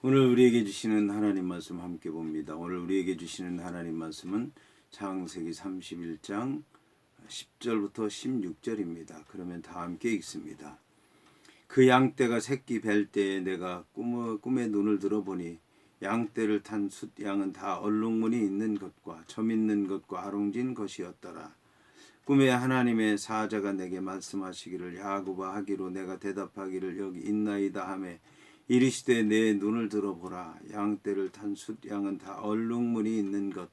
오늘 우리에게 주시는 하나님 말씀 함께 봅니다. 오늘 우리에게 주시는 하나님 말씀은 창세기 31장 10절부터 16절입니다. 그러면 다 함께 읽습니다. 그 양떼가 새끼 뵐 때에 내가 꿈에 눈을 들어보니 양떼를 탄 숫양은 다 얼룩무늬 있는 것과 점 있는 것과 아롱진 것이었더라. 꿈에 하나님의 사자가 내게 말씀하시기를 야고보아 하기로 내가 대답하기를 여기 있나이다 하매 이르시되 내 눈을 들어보라. 양떼를 탄 숫양은 다 얼룩무늬 있는 것,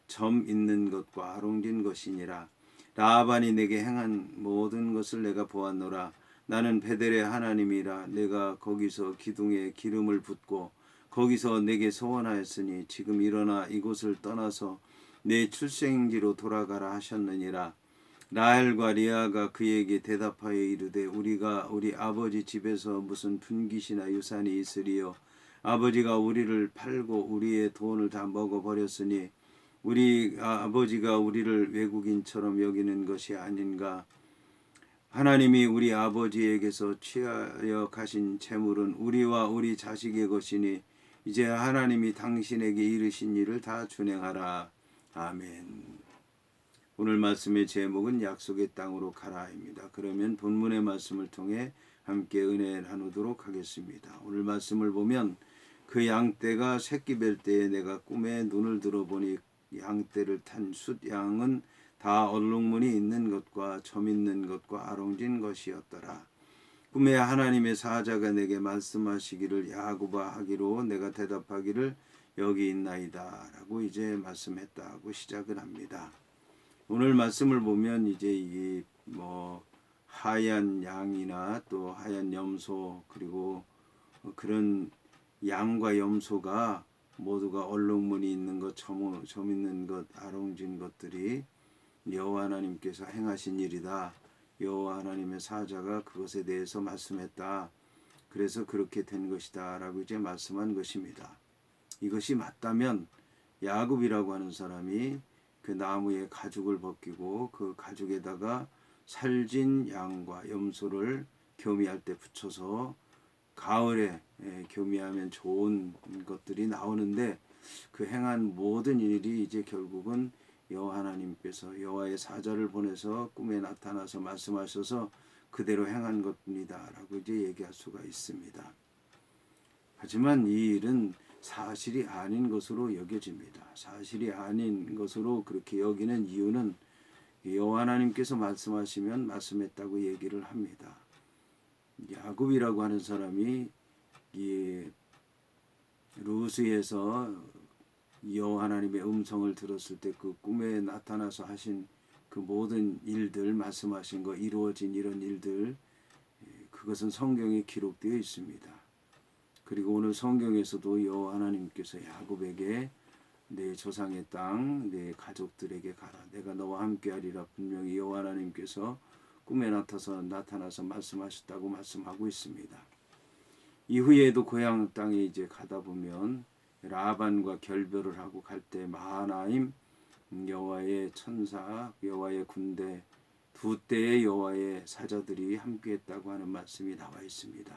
점 있는 것과 아롱진 것이니라. 라반이 내게 행한 모든 것을 내가 보았노라. 나는 베델의 하나님이라. 내가 거기서 기둥에 기름을 붓고 거기서 내게 소원하였으니 지금 일어나 이곳을 떠나서 내 출생지로 돌아가라 하셨느니라. 라헬과 리아가 그에게 대답하여 이르되 우리가 우리 아버지 집에서 무슨 분깃이나 유산이 있으리요. 아버지가 우리를 팔고 우리의 돈을 다 먹어버렸으니 우리 아버지가 우리를 외국인처럼 여기는 것이 아닌가. 하나님이 우리 아버지에게서 취하여 가신 재물은 우리와 우리 자식의 것이니 이제 하나님이 당신에게 이르신 일을 다 준행하라. 아멘. 오늘 말씀의 제목은 약속의 땅으로 가라입니다. 그러면 본문의 말씀을 통해 함께 은혜를 나누도록 하겠습니다. 오늘 말씀을 보면 그 양떼가 새끼 뵐 때에 내가 꿈에 눈을 들어보니 양떼를 탄 숫양은 다 얼룩무늬 있는 것과 점 있는 것과 아롱진 것이었더라. 꿈에 하나님의 사자가 내게 말씀하시기를 야고보아 하기로 내가 대답하기를 여기 있나이다 라고 이제 말씀했다고 시작을 합니다. 오늘 말씀을 보면 이제 이 하얀 양이나 또 하얀 염소 그리고 그런 양과 염소가 모두가 얼룩무늬 있는 것, 점 있는 것, 아롱진 것들이 여호와 하나님께서 행하신 일이다. 여호와 하나님의 사자가 그것에 대해서 말씀했다. 그래서 그렇게 된 것이다 라고 이제 말씀한 것입니다. 이것이 맞다면 야곱이라고 하는 사람이 그 나무에 가죽을 벗기고 그 가죽에다가 살진 양과 염소를 교미할 때 붙여서 가을에 교미하면 좋은 것들이 나오는데 그 행한 모든 일이 이제 결국은 여호와 하나님께서 여호와의 사자를 보내서 꿈에 나타나서 말씀하셔서 그대로 행한 것입니다 라고 이제 얘기할 수가 있습니다. 하지만 이 일은 사실이 아닌 것으로 여겨집니다. 사실이 아닌 것으로 그렇게 여기는 이유는 여호와 하나님께서 말씀하시면 말씀했다고 얘기를 합니다. 야곱이라고 하는 사람이 이 루스에서 여호와 하나님의 음성을 들었을 때 그 꿈에 나타나서 하신 그 모든 일들 말씀하신 거 이루어진 이런 일들 그것은 성경에 기록되어 있습니다. 그리고 오늘 성경에서도 여호와 하나님께서 야곱에게 내 조상의 땅, 내 가족들에게 가라. 내가 너와 함께하리라. 분명히 여호와 하나님께서 꿈에 나타나서 말씀하셨다고 말씀하고 있습니다. 이후에도 고향 땅에 이제 가다 보면 라반과 결별을 하고 갈 때 마하나임 여호와의 천사, 여호와의 군대 두 때의 여호와의 사자들이 함께했다고 하는 말씀이 나와 있습니다.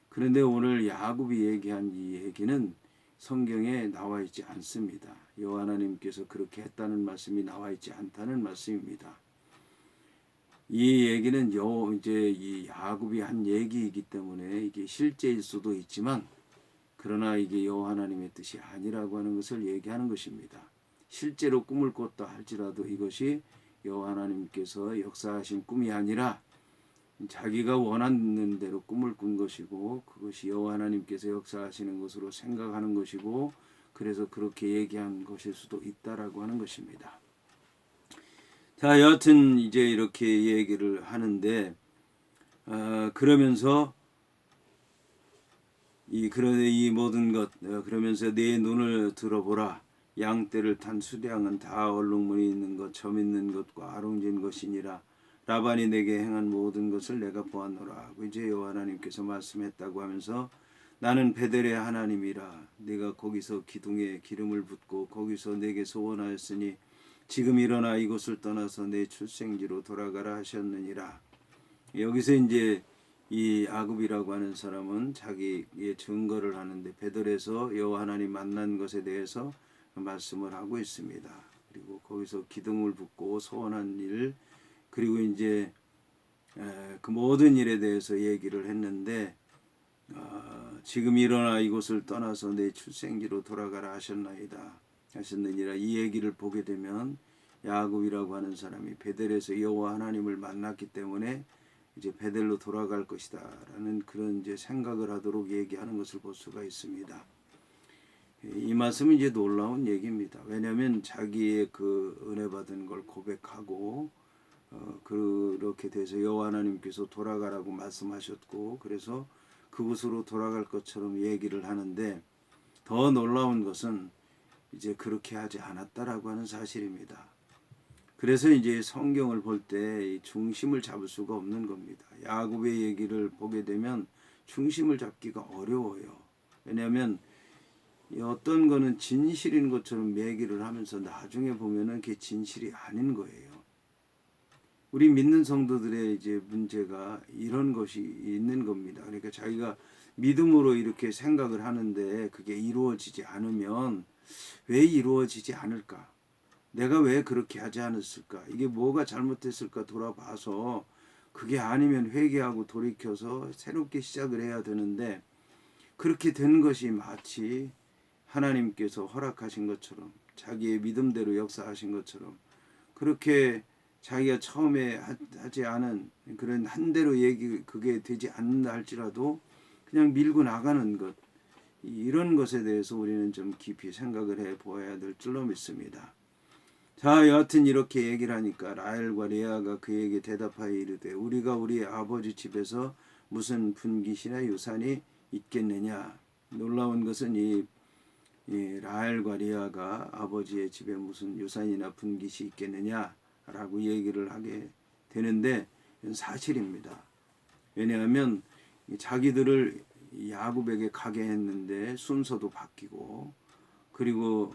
그런데 오늘 야곱이 얘기한 이 얘기는 성경에 나와 있지 않습니다. 여호와 하나님께서 그렇게 했다는 말씀이 나와 있지 않다는 말씀입니다. 이 얘기는 이제 이 야곱이 한 얘기이기 때문에 이게 실제일 수도 있지만 그러나 이게 여호와 하나님의 뜻이 아니라고 하는 것을 얘기하는 것입니다. 실제로 꿈을 꿨다 할지라도 이것이 여호와 하나님께서 역사하신 꿈이 아니라 자기가 원하는 대로 꿈을 꾼 것이고 그것이 여호와 하나님께서 역사하시는 것으로 생각하는 것이고 그래서 그렇게 얘기한 것일 수도 있다라고 하는 것입니다. 자, 여하튼 이제 이렇게 얘기를 하는데 그러면서 이 모든 것 그러면서 내 눈을 들어보라. 양떼를 탄 수량은 다 얼룩무늬 있는 것, 점 있는 것과 아롱진 것이니라. 라반이 내게 행한 모든 것을 내가 보았노라 하고 이제 여호와 하나님께서 말씀했다고 하면서 나는 베델의 하나님이라. 내가 거기서 기둥에 기름을 붓고 거기서 내게 소원하였으니 지금 일어나 이곳을 떠나서 내 출생지로 돌아가라 하셨느니라. 여기서 이제 이 야곱이라고 하는 사람은 자기의 증거를 하는데 베들에서 여호와 하나님 만난 것에 대해서 말씀을 하고 있습니다. 그리고 거기서 기둥을 붓고 소원한 일, 그리고 이제 그 모든 일에 대해서 얘기를 했는데 지금 일어나 이곳을 떠나서 내 출생지로 돌아가라 하셨느니라. 이 얘기를 보게 되면 야곱이라고 하는 사람이 베델에서 여호와 하나님을 만났기 때문에 이제 베델로 돌아갈 것이다라는 그런 이제 생각을 하도록 얘기하는 것을 볼 수가 있습니다. 이 말씀은 이제 놀라운 얘기입니다. 왜냐하면 자기의 그 은혜 받은 걸 고백하고 그렇게 돼서 여호와 하나님께서 돌아가라고 말씀하셨고 그래서 그곳으로 돌아갈 것처럼 얘기를 하는데 더 놀라운 것은 이제 그렇게 하지 않았다라고 하는 사실입니다. 그래서 이제 성경을 볼 때 중심을 잡을 수가 없는 겁니다. 야곱의 얘기를 보게 되면 중심을 잡기가 어려워요. 왜냐하면 어떤 거는 진실인 것처럼 얘기를 하면서 나중에 보면은 그게 진실이 아닌 거예요. 우리 믿는 성도들의 이제 문제가 이런 것이 있는 겁니다. 그러니까 자기가 믿음으로 이렇게 생각을 하는데 그게 이루어지지 않으면 왜 이루어지지 않을까? 내가 왜 그렇게 하지 않았을까? 이게 뭐가 잘못됐을까 돌아봐서 그게 아니면 회개하고 돌이켜서 새롭게 시작을 해야 되는데 그렇게 된 것이 마치 하나님께서 허락하신 것처럼 자기의 믿음대로 역사하신 것처럼 그렇게 자기가 처음에 하지 않은 그런 한 대로 그게 되지 않는다 할지라도 그냥 밀고 나가는 것 이런 것에 대해서 우리는 좀 깊이 생각을 해 보아야 될 줄로 믿습니다. 자, 여하튼 이렇게 얘기를 하니까 라헬과 레아가 그에게 대답하여 이르되 우리가 우리 아버지 집에서 무슨 분깃이나 유산이 있겠느냐. 놀라운 것은 이 라헬과 레아가 아버지의 집에 무슨 유산이나 분깃이 있겠느냐라고 얘기를 하게 되는데 이건 사실입니다. 왜냐하면 자기들을 야곱에게 가게 했는데 순서도 바뀌고 그리고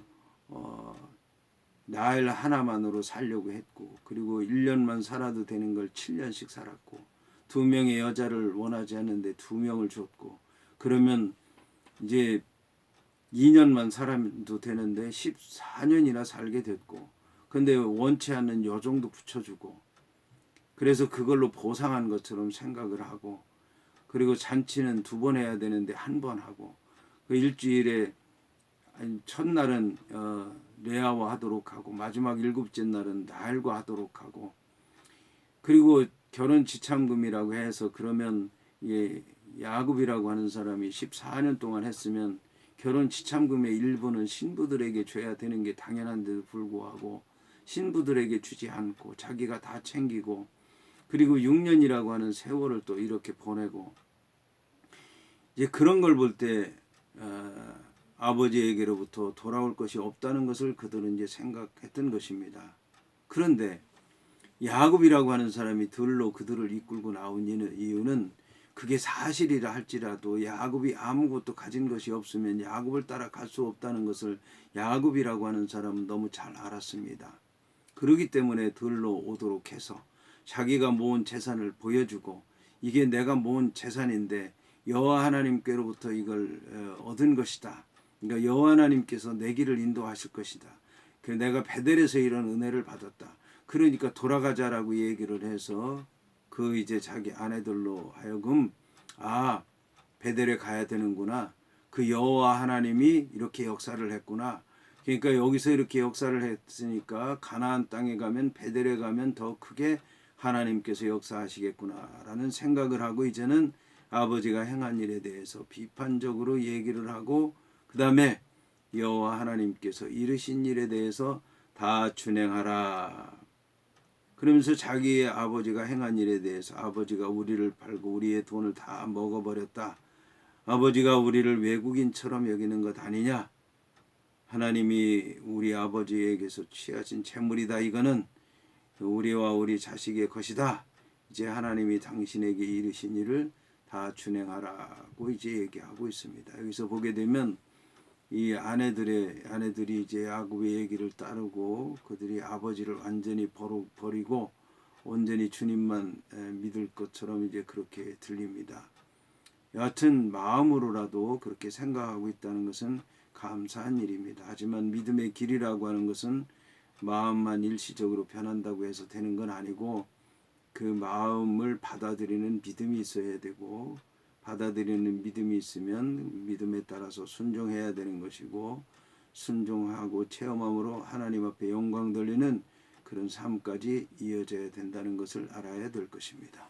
라헬 하나만으로 살려고 했고 그리고 1년만 살아도 되는 걸 7년씩 살았고 2명의 여자를 원하지 않는데 2명을 줬고 그러면 이제 2년만 살아도 되는데 14년이나 살게 됐고 근데 원치 않는 여종도 붙여주고 그래서 그걸로 보상한 것처럼 생각을 하고 그리고 잔치는 2번 해야 되는데 1번 하고 그 일주일에 첫날은 레아와 하도록 하고 마지막 7째 날은 라헬과 하도록 하고 그리고 결혼 지참금이라고 해서 그러면 야곱이라고 하는 사람이 14년 동안 했으면 결혼 지참금의 일부는 신부들에게 줘야 되는 게 당연한데도 불구하고 신부들에게 주지 않고 자기가 다 챙기고 그리고 6년이라고 하는 세월을 또 이렇게 보내고 이제 그런 걸 볼 때 아버지에게로부터 돌아올 것이 없다는 것을 그들은 이제 생각했던 것입니다. 그런데 야곱이라고 하는 사람이 들로 그들을 이끌고 나온 이유는 그게 사실이라 할지라도 야곱이 아무것도 가진 것이 없으면 야곱을 따라 갈 수 없다는 것을 야곱이라고 하는 사람은 너무 잘 알았습니다. 그러기 때문에 들로 오도록 해서 자기가 모은 재산을 보여주고 이게 내가 모은 재산인데 여호와 하나님께로부터 이걸 얻은 것이다. 그러니까 여호와 하나님께서 내 길을 인도하실 것이다. 내가 베델에서 이런 은혜를 받았다. 그러니까 돌아가자라고 얘기를 해서 그 이제 자기 아내들로 하여금 베델에 가야 되는구나. 그 여호와 하나님이 이렇게 역사를 했구나. 그러니까 여기서 이렇게 역사를 했으니까 가나안 땅에 가면 베델에 가면 더 크게 하나님께서 역사하시겠구나라는 생각을 하고 이제는 아버지가 행한 일에 대해서 비판적으로 얘기를 하고 그 다음에 여호와 하나님께서 이르신 일에 대해서 다 준행하라. 그러면서 자기의 아버지가 행한 일에 대해서 아버지가 우리를 팔고 우리의 돈을 다 먹어버렸다. 아버지가 우리를 외국인처럼 여기는 것 아니냐. 하나님이 우리 아버지에게서 취하신 재물이다. 이거는 우리와 우리 자식의 것이다. 이제 하나님이 당신에게 이르신 일을 다 준행하라고 이제 얘기하고 있습니다. 여기서 보게 되면 이 아내들이 이제 야곱의 얘기를 따르고 그들이 아버지를 완전히 버리고 온전히 주님만 믿을 것처럼 이제 그렇게 들립니다. 여하튼 마음으로라도 그렇게 생각하고 있다는 것은 감사한 일입니다. 하지만 믿음의 길이라고 하는 것은 마음만 일시적으로 변한다고 해서 되는 건 아니고 그 마음을 받아들이는 믿음이 있어야 되고 받아들이는 믿음이 있으면 믿음에 따라서 순종해야 되는 것이고 순종하고 체험함으로 하나님 앞에 영광 돌리는 그런 삶까지 이어져야 된다는 것을 알아야 될 것입니다.